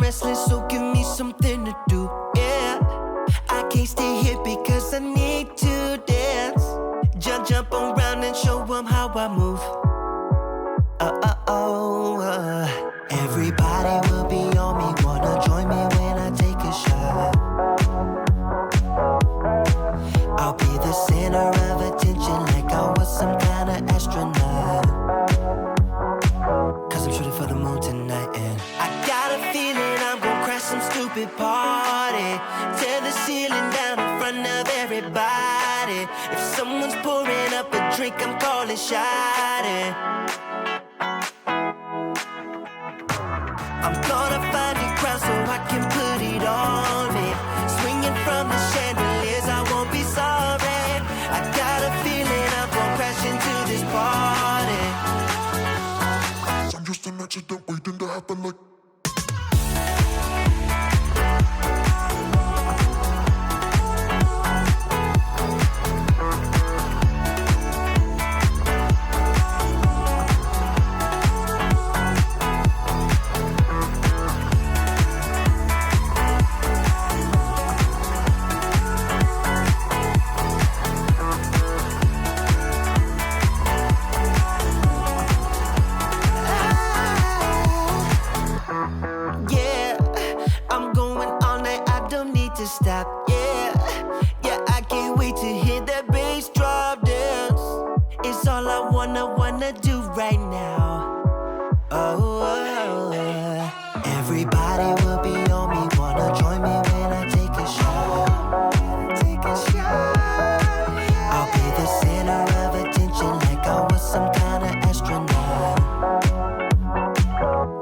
restless, so give me something to do, yeah. I can't stay here because I need to dance. Jump around and show them how I move. Everybody will be on me, wanna join me when I take a shot. I'll be the center of attention like I was some kind of astronaut. Cause I'm shooting for the moon tonight and I got a feeling I'm gonna crash some stupid party. Tear the ceiling down in front of everybody. If someone's pouring up a drink, I'm calling shawty. I'm gonna find a crowd so I can put it on me. Swinging from the chandeliers, I won't be sorry. I got a feeling I'm gonna crash into this party. I'm just an accident waiting to happen like. Stop, yeah, I can't wait to hear that bass drop dance. It's all I wanna do right now. Everybody will be on me, wanna join me when I take a shot. I'll be the center of attention like I was some kind of astronaut.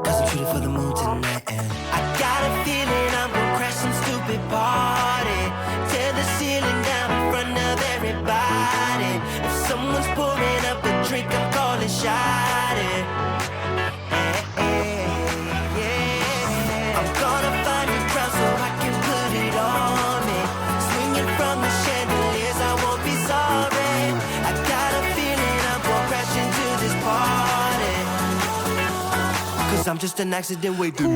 Cause I'm shooting for the moon tonight and I got a feeling I'm gonna crash some stupid party. Tear the ceiling down in front of everybody. If someone's pouring up a drink, I'm calling shawty. I'm gonna find a crowd so I can put it on me. Swinging from the chandeliers, I won't be sorry. I got a feeling I'm gonna crash into this party. Cause I'm just an accident waiting.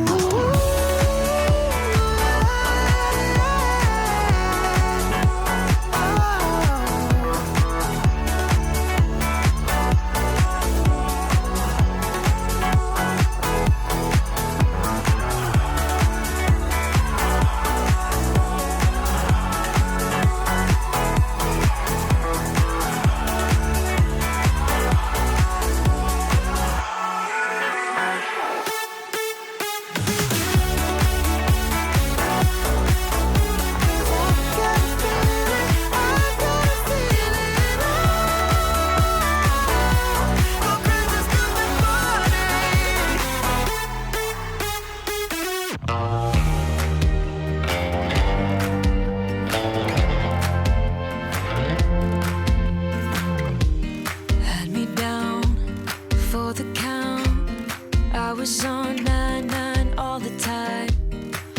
was on 9-9 all the time.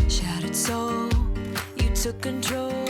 Shattered soul, you took control.